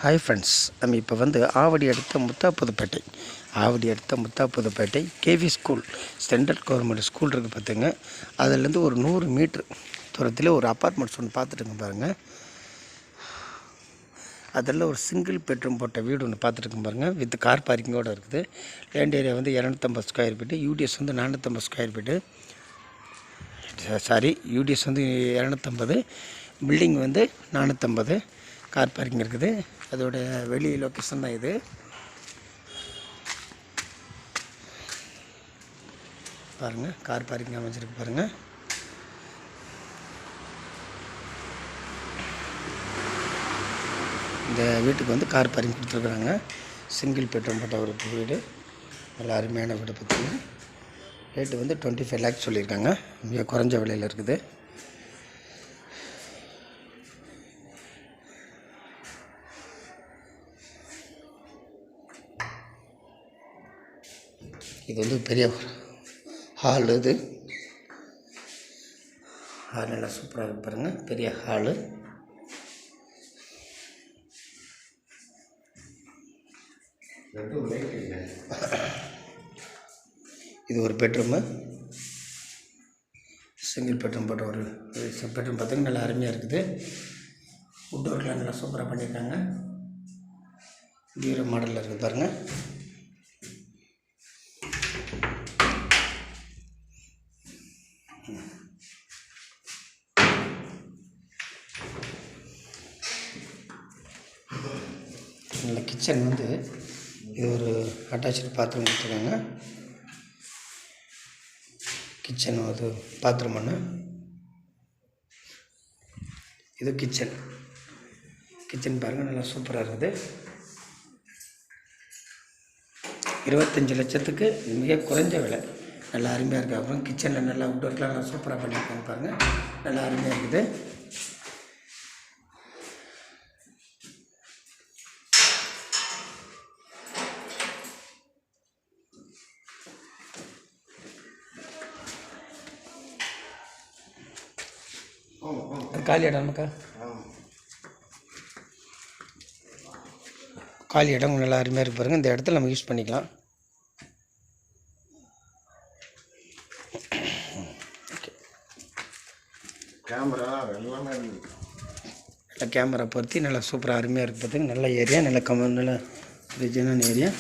Hi friends, நம்ம இப்போ ஆவடி அடுத்த Muthapudupet KV school, central government school இருக்குது பார்த்துங்க. அதுலேருந்து ஒரு 100 மீட்ரு தூரத்தில் ஒரு அப்பார்ட்மெண்ட்ஸ் ஒன்று பார்த்துட்டுங்க பாருங்கள். அதில் ஒரு சிங்கிள் பெட்ரூம் போட்ட வீடு ஒன்று பார்த்துட்டுங்க பாருங்கள். வித் கார் பார்க்கிங்கோடு இருக்குது. Land area 250 square feet, UDS 450 square feet. UDS 250, building 450, car parking இருக்குது. அதோட வெளி லொக்கேஷன் தான் இது. பாருங்கள், கார் பார்க்கிங் அமைச்சிருக்கு பாருங்கள். இந்த வீட்டுக்கு கார் பார்க்கிங் கொடுத்துருக்குறாங்க. சிங்கிள் பெட்ரூம் போட்ட ஒரு வீடு, நல்ல அருமையான வீடு பார்த்திங்கன்னா. ரேட்டு 25 lakhs சொல்லியிருக்காங்க. மிக குறைஞ்ச விலையில் இருக்குது. இது பெரிய ஹாலு. இது ஹால் நல்லா சூப்பராக இருக்கு பாருங்கள். பெரிய ஹாலு. இது ஒரு பெட்ரூமு, சிங்கிள் பெட்ரூம் போட்ட ஒரு பெட்ரூம் பார்த்திங்கன்னா நல்லா அருமையாக இருக்குது. வுட் ஒர்க்லாம் நல்லா சூப்பராக பண்ணியிருக்காங்க. பீரோ மாடலில் இருக்குது பாருங்கள். நல்ல கிச்சன் இது ஒரு அட்டாச்சு பாத்ரூம் கொடுத்துருக்காங்க. கிச்சன் பாத்ரூம் ஒன்று. இது கிச்சன் பாருங்கள், நல்லா சூப்பராக இருக்குது. 25 லட்சத்துக்கு மிக குறைஞ்ச விலை, நல்லா அருமையாக இருக்குது. அப்புறம் கிச்சனில் நல்லா வுட் ஒர்க்லாம் நல்லா சூப்பராக பண்ணியிருக்காங்க பாருங்கள். நல்லா அருமையாக இருக்குது. காலி இடம் நமக்கா, காலி இடம் நல்லா அருமையாக இருக்கு பாருங்கள். இந்த இடத்துல நம்ம யூஸ் பண்ணிக்கலாம். கேமரா பொருத்தி நல்லா சூப்பராக அருமையாக இருக்குது பார்த்துங்க. நல்ல ஏரியா, நல்ல நல்ல ரிஜனான ஏரியா.